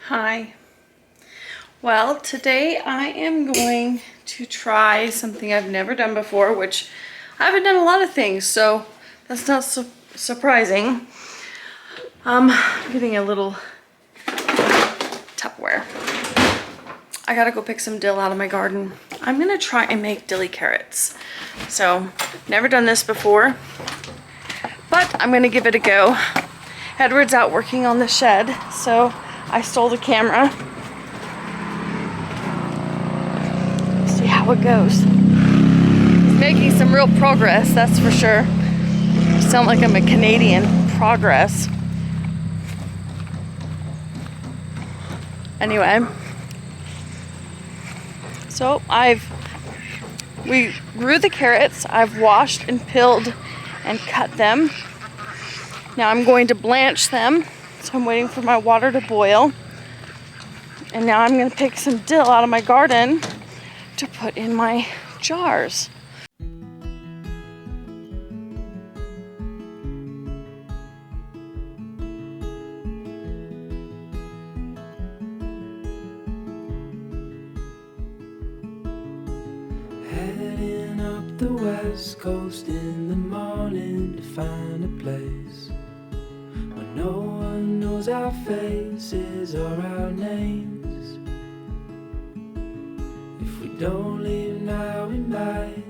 Hi. Well, today I am going to try something I've never done before, which I haven't done a lot of things, so that's not surprising. I'm getting a little Tupperware. I gotta go pick some dill out of my garden. I'm gonna try and make dilly carrots. So, never done this before, but I'm gonna give it a go. Edward's out working on the shed, so I stole the camera. See how it goes. He's making some real progress, that's for sure. I sound like I'm a Canadian. Progress. Anyway, so we grew the carrots. I've washed and peeled and cut them. Now I'm going to blanch them. So I'm waiting for my water to boil. And now I'm going to pick some dill out of my garden to put in my jars. Heading up the west coast in the morning to find a place where no one knows our faces or our names. If we don't leave now, we might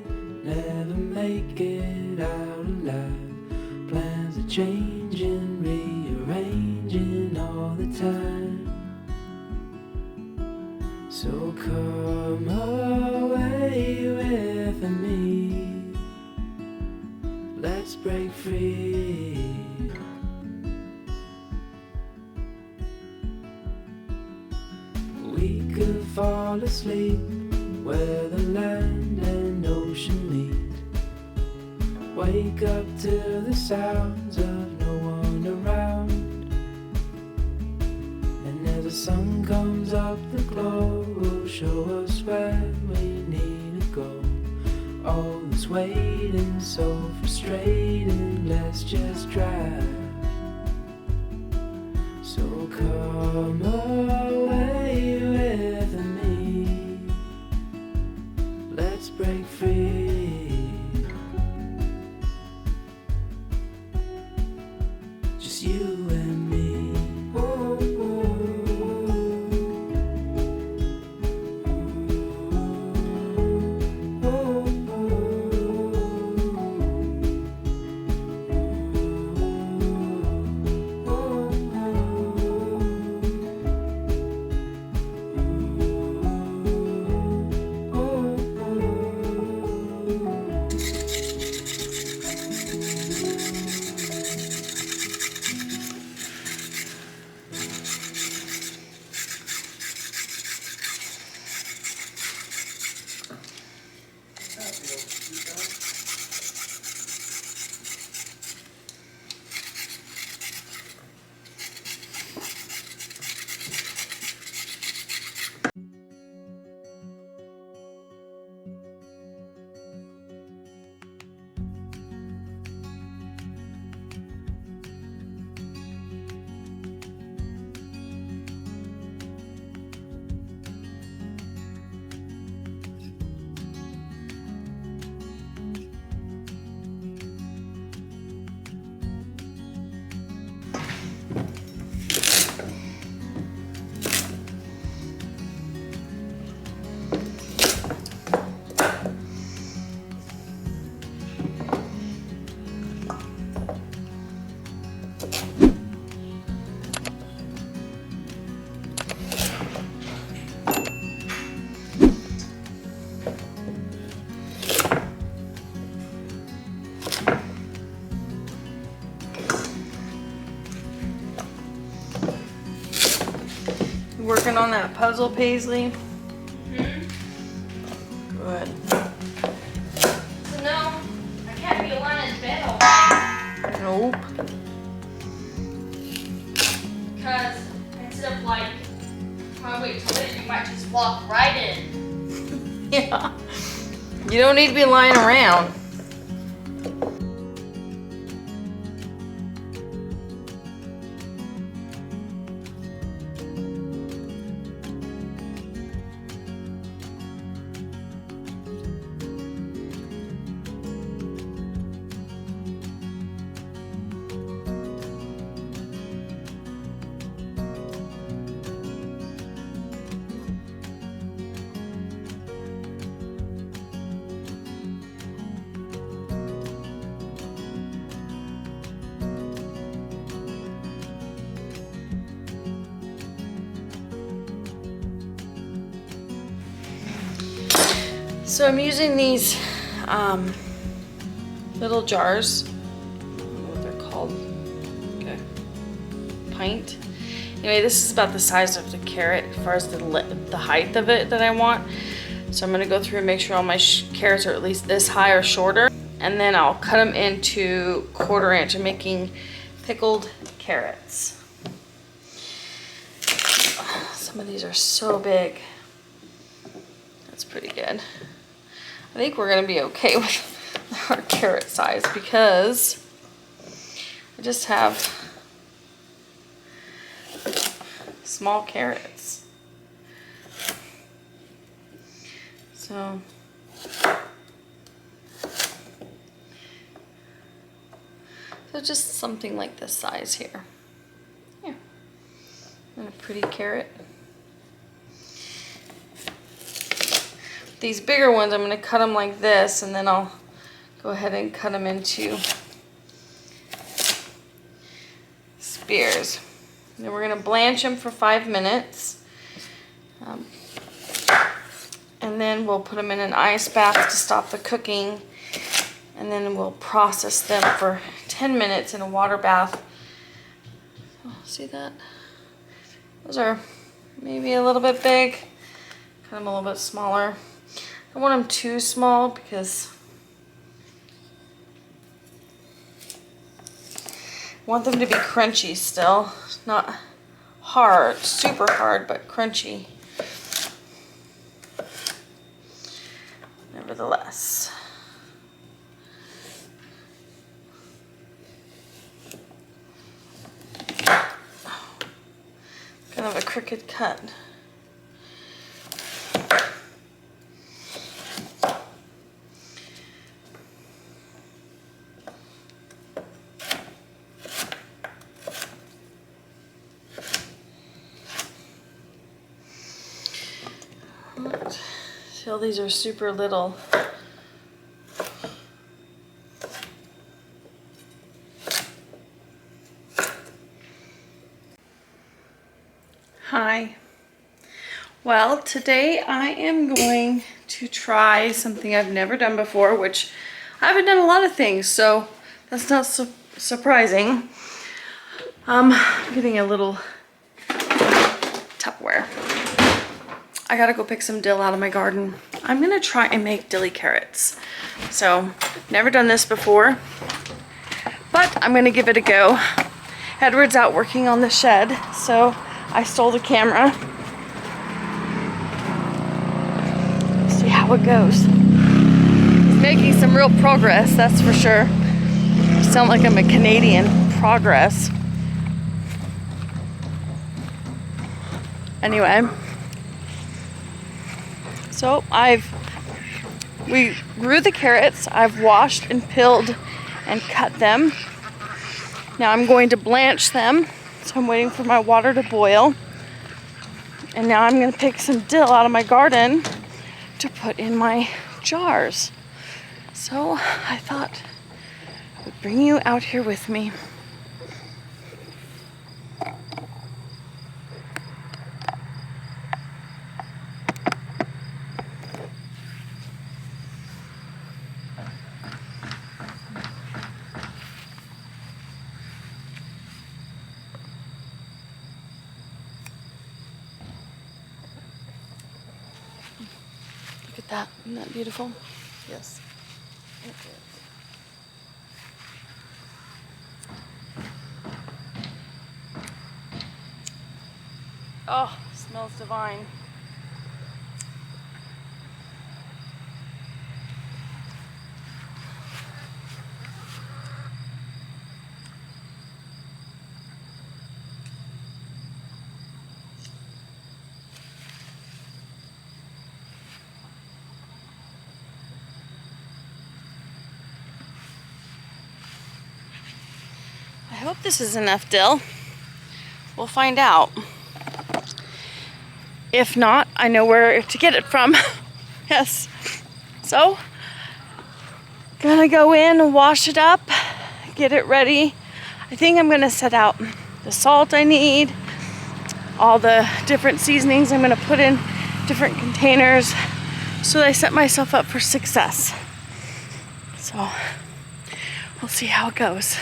never make it out alive. Plans are changing, rearranging all the time. So come away with me, let's break free. We could fall asleep where the land and ocean meet. Wake up to the sounds of no one around. And as the sun comes up, the glow will show us where we need to go. All this waiting so frustrating, let's just drive. So come away with me, let's break free. Just you and me. Oh, Working on that puzzle, Paisley? Good. So no, I can't be lying in bed all day. Nope. Because instead of like, when I wait till later, you might just walk right in. Yeah. You don't need to be lying around. So I'm using these little jars. I don't know what they're called. Okay. Pint. Anyway, this is about the size of the carrot as far as the height of it that I want. So I'm gonna go through and make sure all my carrots are at least this high or shorter. And then I'll cut them into 1/4 inch. I'm making pickled carrots. Some of these are so big. That's pretty good. I think we're gonna be okay with our carrot size because I just have small carrots. So just something like this size here. Yeah. And a pretty carrot. These bigger ones, I'm gonna cut them like this, and then I'll go ahead and cut them into spears. And then we're gonna blanch them for 5 minutes. And then we'll put them in an ice bath to stop the cooking. And then we'll process them for 10 minutes in a water bath. Oh, see that? Those are maybe a little bit big. Cut them a little bit smaller. I don't want them too small because I want them to be crunchy still. Not hard, super hard, but crunchy. Nevertheless. Kind of a crooked cut. See, all these are super little. Hi. Well, today I am going to try something I've never done before, which I haven't done a lot of things, so that's not surprising. I'm getting a little Tupperware. I gotta go pick some dill out of my garden. I'm gonna try and make dilly carrots. So, never done this before, but I'm gonna give it a go. Edward's out working on the shed, so I stole the camera. See how it goes. He's making some real progress, that's for sure. I sound like I'm a Canadian. Progress. Anyway. So we grew the carrots. I've washed and peeled and cut them. Now I'm going to blanch them. So I'm waiting for my water to boil. And now I'm going to pick some dill out of my garden to put in my jars. So I thought I would bring you out here with me. Look at that. Isn't that beautiful? Yes. Okay. Oh, smells divine. I hope this is enough dill. We'll find out. If not, I know where to get it from. Yes. So, gonna go in and wash it up, get it ready. I think I'm gonna set out the salt I need, all the different seasonings I'm gonna put in different containers so that I set myself up for success. So we'll see how it goes.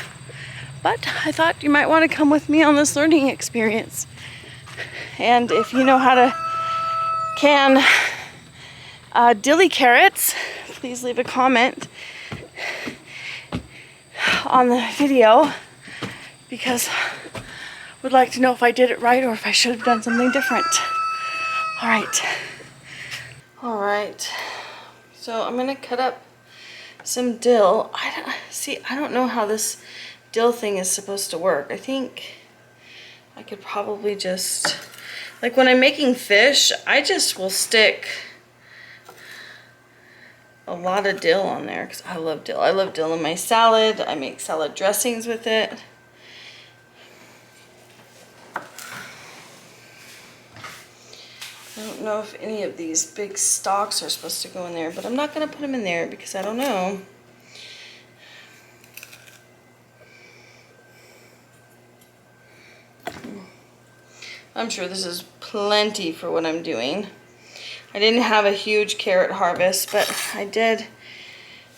But I thought you might want to come with me on this learning experience. And if you know how to can dilly carrots, please leave a comment on the video, because I would like to know if I did it right or if I should have done something different. All right, so I'm gonna cut up some dill. I don't know how this dill thing is supposed to work. I think I could probably just, like when I'm making fish, I just will stick a lot of dill on there because I love dill. I love dill in my salad. I make salad dressings with it. I don't know if any of these big stalks are supposed to go in there, but I'm not going to put them in there because I don't know. I'm sure this is plenty for what I'm doing. I didn't have a huge carrot harvest, but I did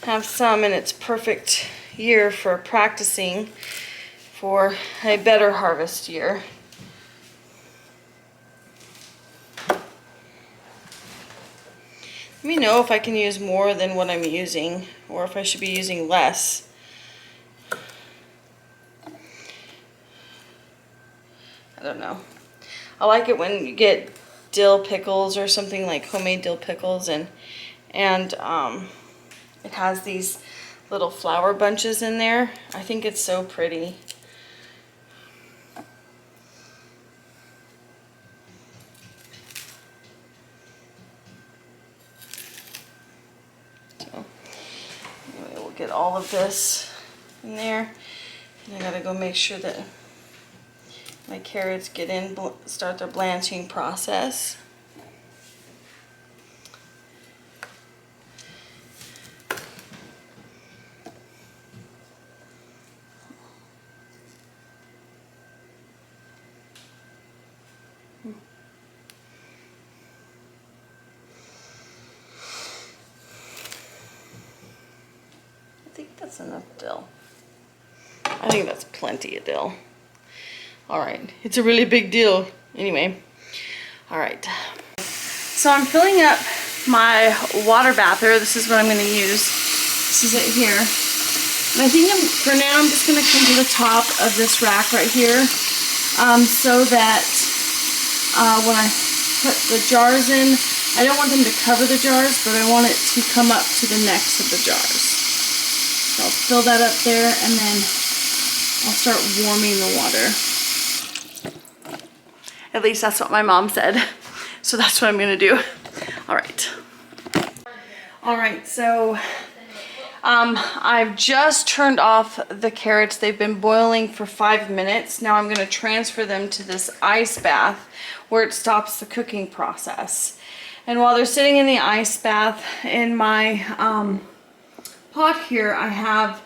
have some, and it's perfect year for practicing for a better harvest year. Let me know if I can use more than what I'm using, or if I should be using less. I don't know. I like it when you get dill pickles or something, like homemade dill pickles, and it has these little flower bunches in there. I think it's so pretty. So anyway, we'll get all of this in there, and I gotta go make sure that my carrots get in, start their blanching process. I think that's enough dill. I think that's plenty of dill. All right, it's a really big deal. Anyway, all right. So I'm filling up my water bather. This is what I'm gonna use. This is it here. And I think for now I'm just gonna come to the top of this rack right here, so that when I put the jars in, I don't want them to cover the jars, but I want it to come up to the necks of the jars. So I'll fill that up there, and then I'll start warming the water. At least that's what my mom said. So that's what I'm gonna do. All right. All right, so I've just turned off the carrots. They've been boiling for 5 minutes. Now I'm gonna transfer them to this ice bath where it stops the cooking process. And while they're sitting in the ice bath, in my pot here, I have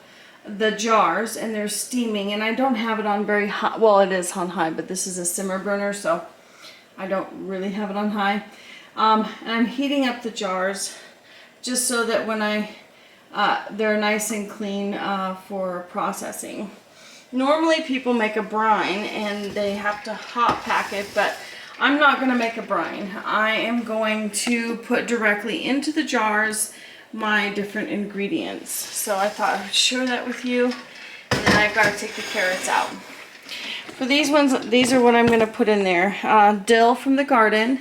the jars, and they're steaming, and I don't have it on very high. Well, it is on high, but this is a simmer burner, so I don't really have it on high. And I'm heating up the jars just so that when they're nice and clean for processing. Normally people make a brine and they have to hot pack it, but I'm not going to make a brine. I am going to put directly into the jars my different ingredients. So I thought I would share that with you. And then I've got to take the carrots out. For these ones, these are what I'm going to put in there. Dill from the garden,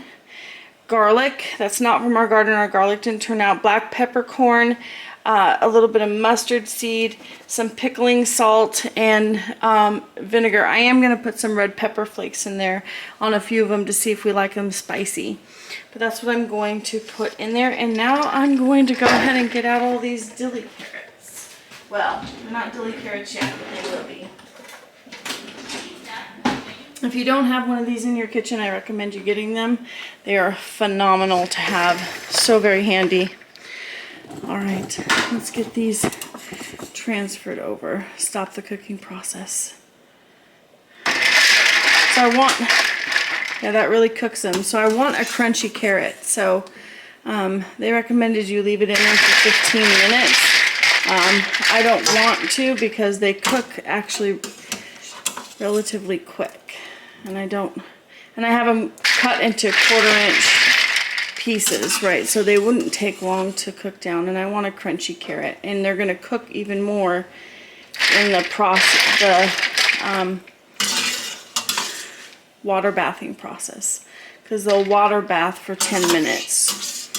garlic, that's not from our garden, our garlic didn't turn out, black peppercorn, a little bit of mustard seed, some pickling salt, and vinegar. I am going to put some red pepper flakes in there on a few of them to see if we like them spicy. But that's what I'm going to put in there. And now I'm going to go ahead and get out all these dilly carrots. Well, they're not dilly carrots yet, but they will be. If you don't have one of these in your kitchen, I recommend you getting them. They are phenomenal to have. So very handy. All right, let's get these transferred over. Stop the cooking process. So I want, yeah, that really cooks them. So I want a crunchy carrot. So They recommended you leave it in there for 15 minutes. I don't want to because they cook actually relatively quick. And I have them cut into 1/4 inch pieces, right? So they wouldn't take long to cook down. And I want a crunchy carrot. And they're going to cook even more in the water bathing process. Because they'll water bath for 10 minutes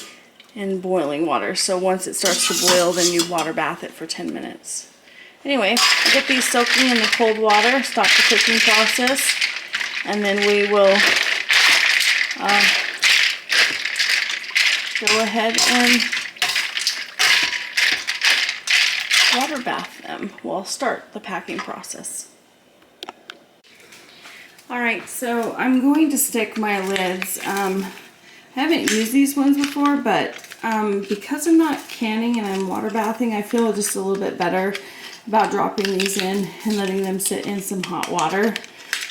in boiling water. So once it starts to boil, then you water bath it for 10 minutes. Anyway, I'll get these soaking in the cold water, stop the cooking process, and then we will go ahead and water bath them. We'll start the packing process. Alright, so I'm going to stick my lids. I haven't used these ones before, but because I'm not canning and I'm water bathing, I feel just a little bit better about dropping these in and letting them sit in some hot water.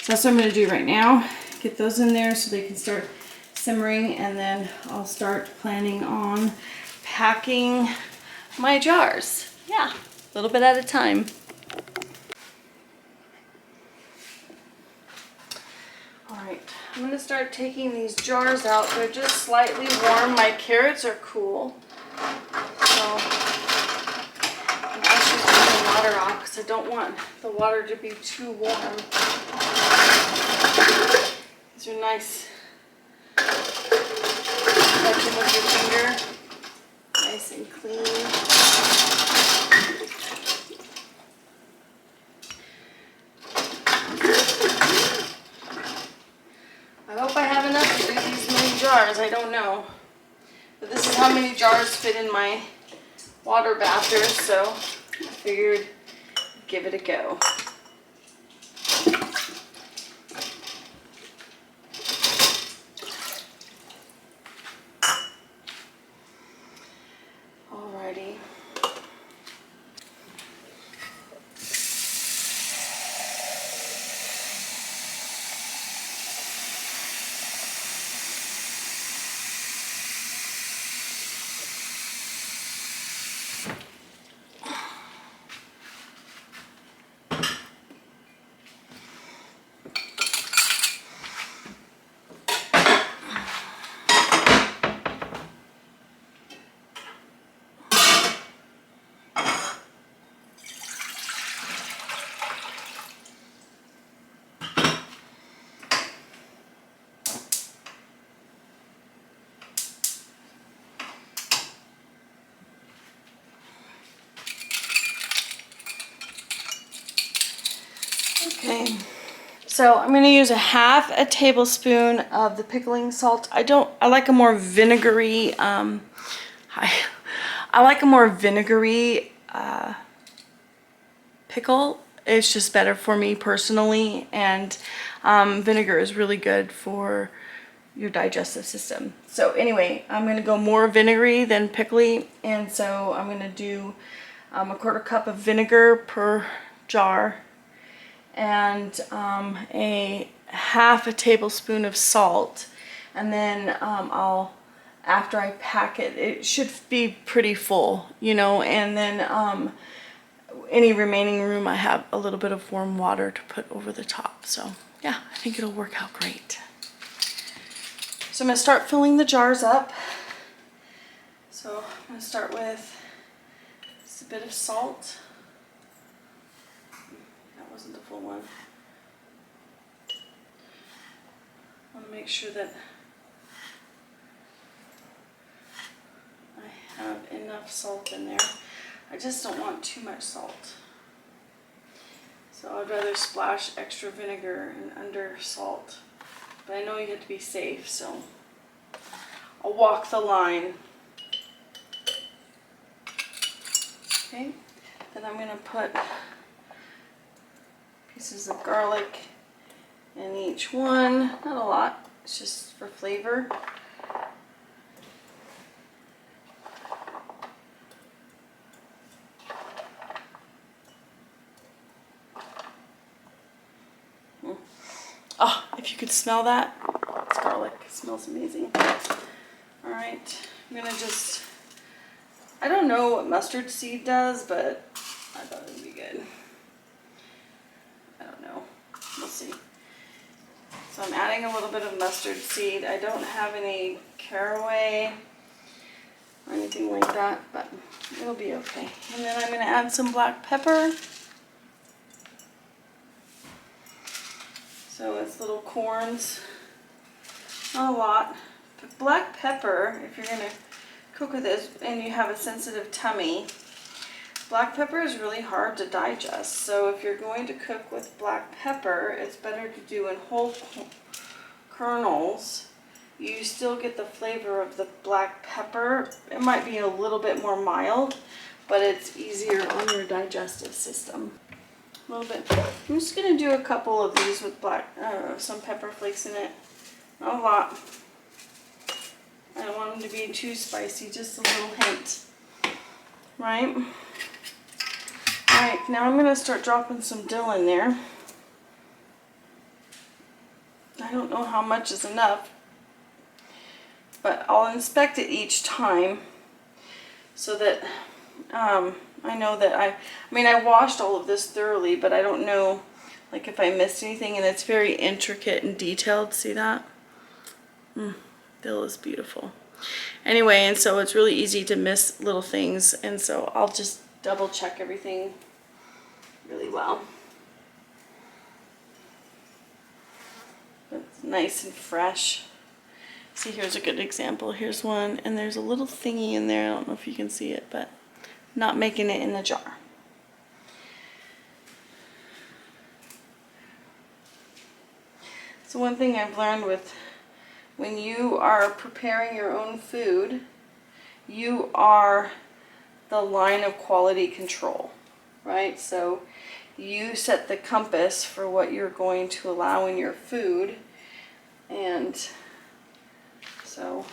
So that's what I'm going to do right now. Get those in there so they can start simmering, and then I'll start planning on packing my jars. Yeah, a little bit at a time. Alright, I'm going to start taking these jars out. They're just slightly warm. My carrots are cool. So I'm actually turning the water off because I don't want the water to be too warm. These are nice. Touch them with your finger. Nice and clean. I hope I have enough to do these many jars. I don't know. But this is how many jars fit in my water bather, so I figured I'd give it a go. Alrighty. Okay, so I'm going to use a 1/2 tablespoon of the pickling salt. I like a more vinegary, I like a more vinegary pickle. It's just better for me personally, and vinegar is really good for your digestive system. So anyway, I'm going to go more vinegary than pickly, and so I'm going to do a 1/4 cup of vinegar per jar, and a 1/2 tablespoon of salt. And then after I pack it, it should be pretty full, you know, and then any remaining room I have a little bit of warm water to put over the top. So yeah, I think it'll work out great. So I'm going to start filling the jars up. So I'm going to start with just a bit of salt. Wasn't the full one. I want to make sure that I have enough salt in there. I just don't want too much salt. So I'd rather splash extra vinegar and under salt. But I know you have to be safe, so I'll walk the line. Okay, then I'm going to put pieces of garlic in each one. Not a lot, it's just for flavor. Oh, if you could smell that, it's garlic. It smells amazing. Alright, I'm gonna just, I don't know what mustard seed does, but I thought it would be good. I don't know, we'll see. So I'm adding a little bit of mustard seed. I don't have any caraway or anything like that, but it'll be okay. And then I'm gonna add some black pepper. So it's little corns, not a lot. But black pepper, if you're gonna cook with this and you have a sensitive tummy, black pepper is really hard to digest. So if you're going to cook with black pepper, it's better to do in whole kernels. You still get the flavor of the black pepper. It might be a little bit more mild, but it's easier on your digestive system. A little bit. I'm just gonna do a couple of these with some pepper flakes in it. Not a lot. I don't want them to be too spicy, just a little hint. Right? Alright, now I'm gonna start dropping some dill in there. I don't know how much is enough, but I'll inspect it each time so that I know that I washed all of this thoroughly, but I don't know like if I missed anything, and it's very intricate and detailed. See that? Dill is beautiful. Anyway, and so it's really easy to miss little things, and so I'll just double check everything really well. It's nice and fresh. See, here's a good example. Here's one, and there's a little thingy in there. I don't know if you can see it, but not making it in the jar. So one thing I've learned with when you are preparing your own food, you are the line of quality control, right? So you set the compass for what you're going to allow in your food, and so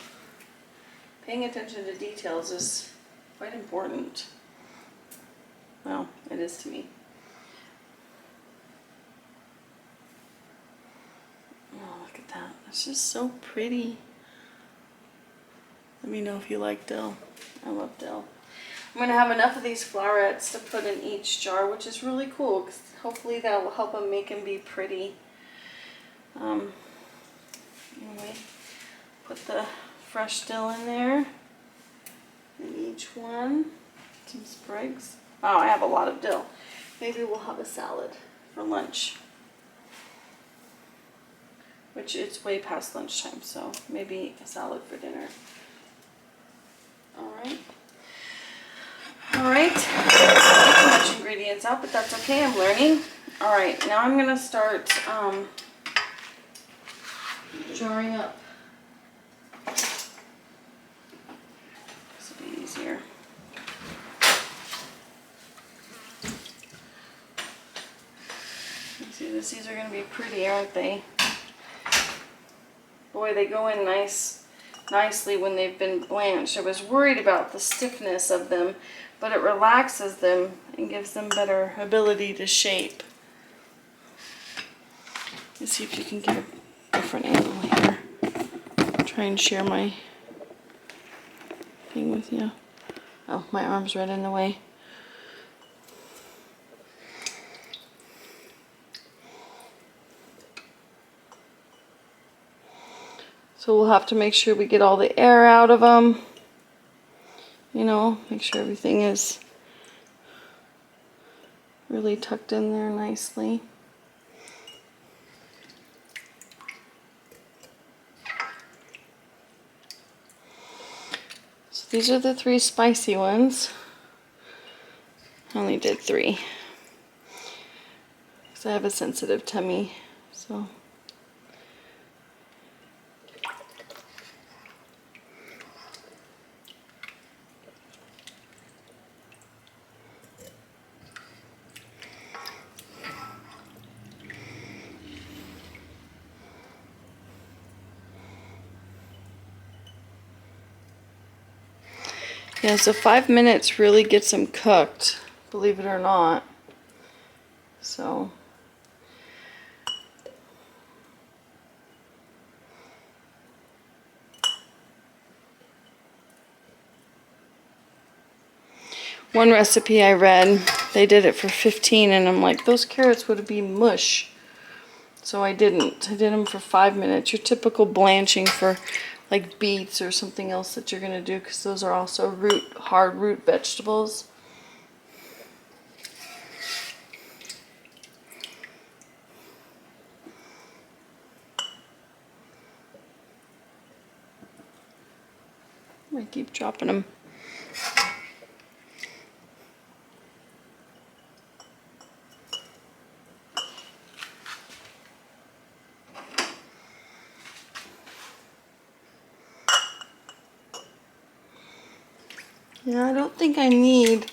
paying attention to details is quite important. Well, it is to me. Oh, look at that. It's just so pretty. Let me know if you like dill. I love dill. I'm going to have enough of these florets to put in each jar, which is really cool, because hopefully that will help them make them be pretty. Anyway, put the fresh dill in there in each one. Some sprigs. Oh, I have a lot of dill. Maybe we'll have a salad for lunch, which it's way past lunchtime, so maybe a salad for dinner. All right. All right. Too much ingredients out, but that's okay. I'm learning. All right. Now I'm gonna start jarring up. This will be easier. See, these are going to be pretty, aren't they? Boy, they go in nicely when they've been blanched. I was worried about the stiffness of them, but it relaxes them and gives them better ability to shape. Let's see if you can get a different angle here. Try and share my thing with you. Oh, my arm's right in the way. So we'll have to make sure we get all the air out of them. You know, make sure everything is really tucked in there nicely. So these are the 3 spicy ones. I only did 3 because I have a sensitive tummy, so. Yeah, so 5 minutes really gets them cooked, believe it or not. So. one recipe I read, they did it for 15, and I'm like, those carrots would be mush. So I didn't. I did them for 5 minutes. Your typical blanching for like beets or something else that you're gonna do, because those are also hard root vegetables. I keep dropping them. Yeah, I don't think I need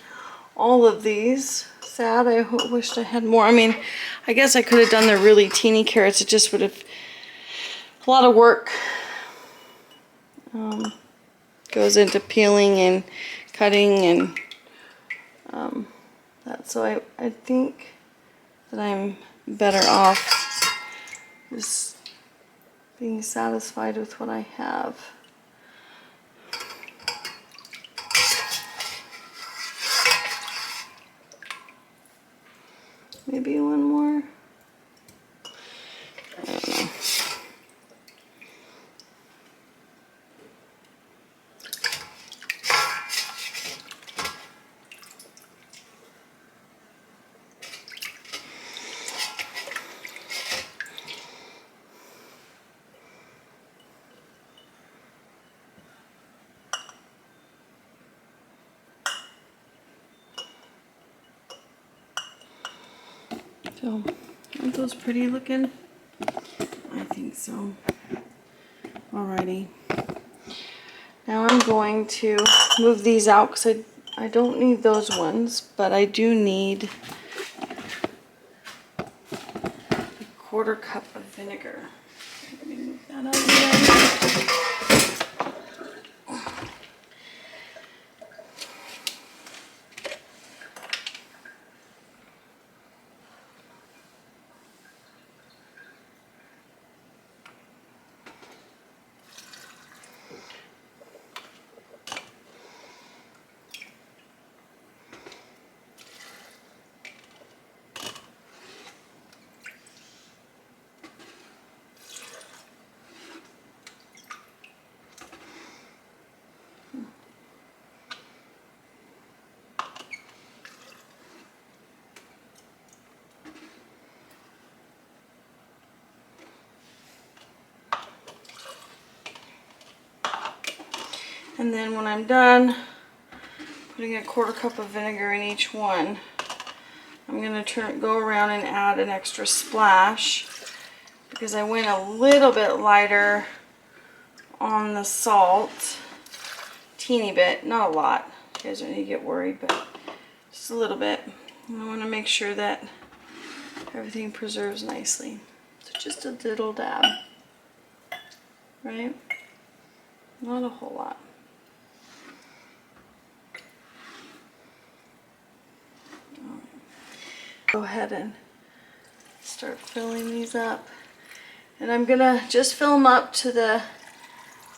all of these. Sad, I wished I had more. I mean, I guess I could have done the really teeny carrots. It just would have a lot of work. Goes into peeling and cutting and that. So I think that I'm better off just being satisfied with what I have. Maybe one more. I don't know. So, aren't those pretty looking? I think so. Alrighty. Now I'm going to move these out because I don't need those ones, but I do need a 1/4 cup of vinegar. Let me move that out of the way. And then when I'm done putting a 1/4 cup of vinegar in each one, I'm going to go around and add an extra splash because I went a little bit lighter on the salt. Teeny bit, not a lot. You guys don't need to get worried, but just a little bit. And I want to make sure that everything preserves nicely. So just a little dab, right? Not a whole lot. Go ahead and start filling these up. And I'm gonna just fill them up to the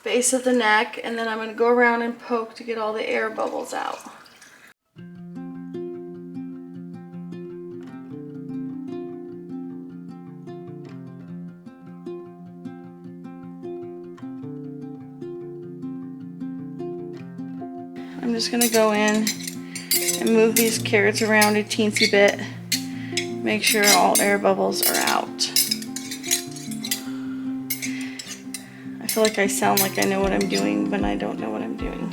base of the neck, and then I'm gonna go around and poke to get all the air bubbles out. I'm just gonna go in and move these carrots around a teensy bit. Make sure all air bubbles are out. I feel like I sound like I know what I'm doing, but I don't know what I'm doing.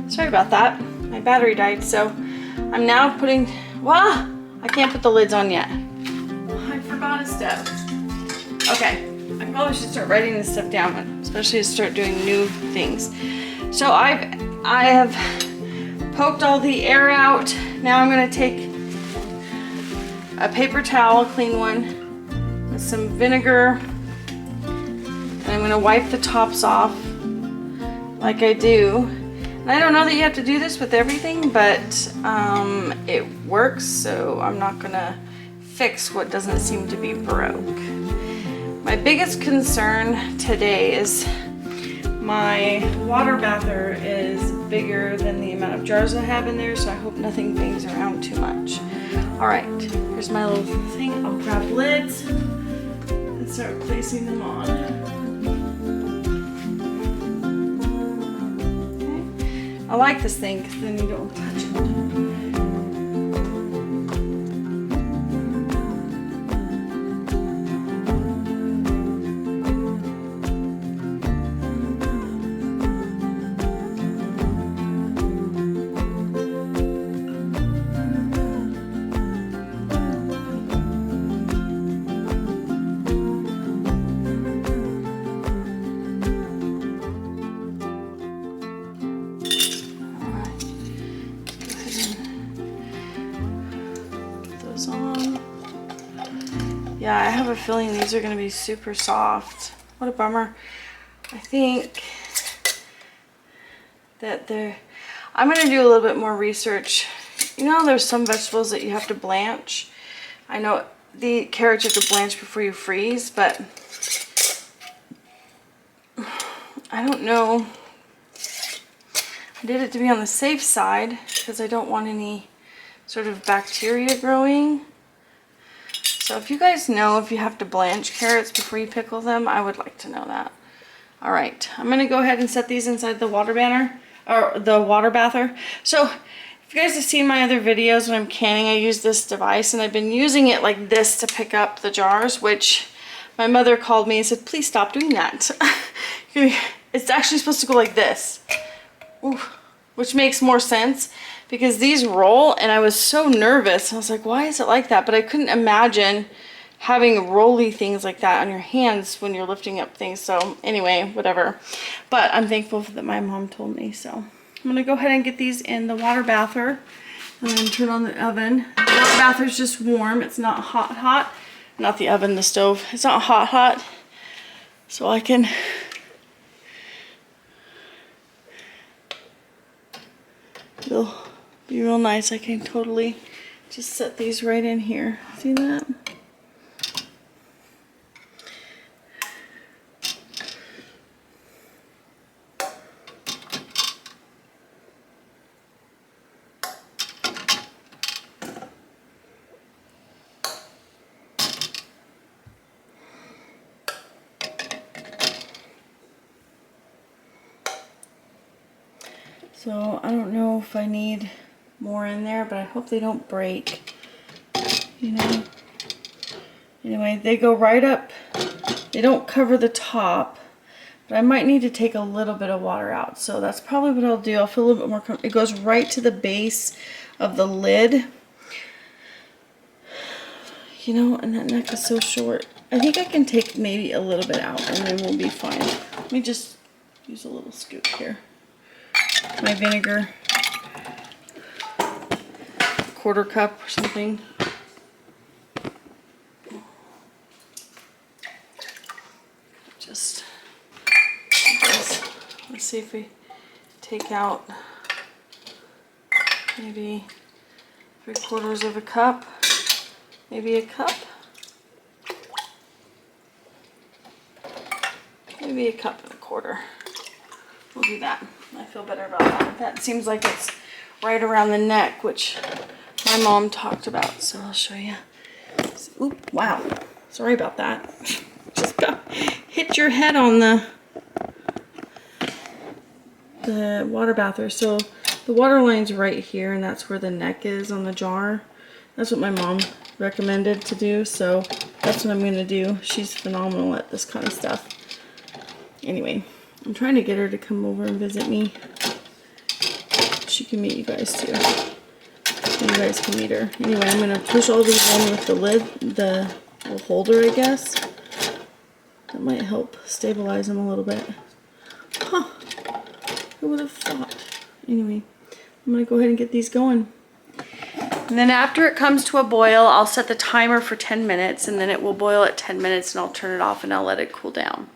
Sorry about that. My battery died, so I'm now putting, I can't put the lids on yet. I forgot a step. Okay, I probably should start writing this stuff down, especially to start doing new things. So I have poked all the air out. Now I'm gonna take a paper towel, a clean one, with some vinegar, and I'm gonna wipe the tops off like I do. And And I don't know that you have to do this with everything, but it works, so I'm not gonna fix what doesn't seem to be broke. My biggest concern today is my water bather is bigger than the amount of jars I have in there, so I hope nothing bangs around too much. All right, here's my little thing. I'll grab lids and start placing them on. Okay. I like this thing because then you don't touch it. Yeah, I have a feeling these are going to be super soft. What a bummer. I think that I'm going to do a little bit more research. You know, there's some vegetables that you have to blanch. I know the carrots you have to blanch before you freeze, but I don't know. I did it to be on the safe side because I don't want any sort of bacteria growing. So if you guys know if you have to blanch carrots before you pickle them, I would like to know that. All right, I'm gonna go ahead and set these inside the water banner, or the water bather. So if you guys have seen my other videos when I'm canning, I use this device, and I've been using it like this to pick up the jars, which my mother called me and said, please stop doing that. It's actually supposed to go like this. Ooh, which makes more sense because these roll, and I was so nervous. I was like, why is it like that? But I couldn't imagine having rolly things like that on your hands when you're lifting up things. So anyway, whatever. But I'm thankful that my mom told me. So I'm gonna go ahead and get these in the water bather and then turn on the oven. The water bather is just warm. It's not hot. Not the oven, the stove. It's not hot. So I can it'll be real nice. I can totally just set these right in here. See that? So I don't know if I need more in there, but I hope they don't break, you know. Anyway, they go right up. They don't cover the top, but I might need to take a little bit of water out. So that's probably what I'll do. I'll feel a little bit more comfortable. It goes right to the base of the lid. You know, and that neck is so short. I think I can take maybe a little bit out and then we'll be fine. Let me just use a little scoop here. My vinegar, quarter cup or something. Just let's see if we take out maybe 3/4 of a cup, maybe a cup, maybe a cup and a quarter. We'll do that. I feel better about that. That seems like it's right around the neck, which my mom talked about. So I'll show you. Oop, wow. Sorry about that. Just hit your head on the water bather. So the water line's right here, and that's where the neck is on the jar. That's what my mom recommended to do. So that's what I'm going to do. She's phenomenal at this kind of stuff. Anyway. I'm trying to get her to come over and visit me. She can meet you guys too. You guys can meet her. Anyway, I'm going to push all these in with the lid, the little holder, I guess. That might help stabilize them a little bit. Huh. Who would have thought? Anyway, I'm going to go ahead and get these going. And then after it comes to a boil, I'll set the timer for 10 minutes and then it will boil at 10 minutes and I'll turn it off and I'll let it cool down.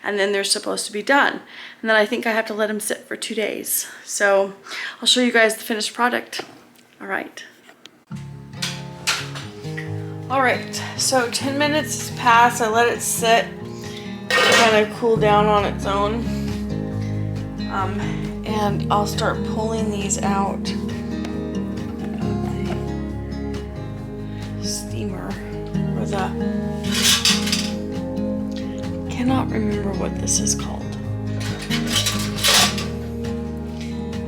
And then they're supposed to be done. And then I think I have to let them sit for 2 days. So I'll show you guys the finished product. All right. All right, so 10 minutes has passed. I let it sit, kind of cool down on its own. And I'll start pulling these out of the steamer or the, cannot remember what this is called.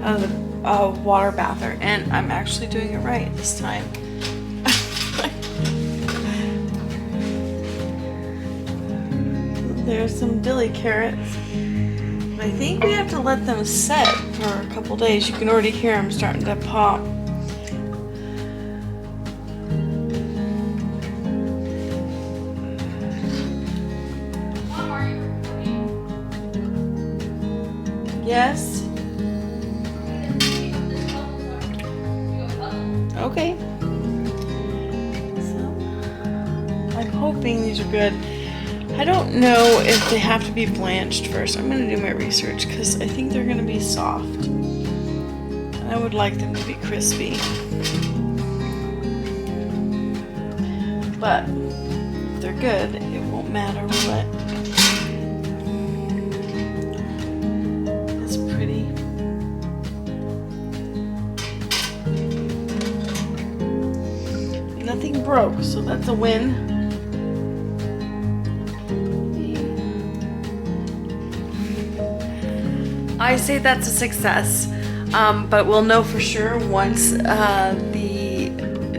Out of the water bather, and I'm actually doing it right this time. There's some dilly carrots. I think we have to let them set for a couple days. You can already hear them starting to pop. Mom, are you recording? Yes? Okay. So, I'm hoping these are good. I don't know if they have to be blanched first. I'm gonna do my research because I think they're gonna be soft. And I would like them to be crispy. But if they're good, it won't matter what. It's pretty. Nothing broke, so that's a win. I say that's a success, but we'll know for sure once the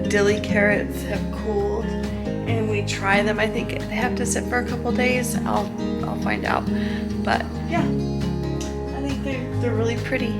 dilly carrots have cooled and we try them. I think they have to sit for a couple days. I'll find out, but yeah, I think they're really pretty.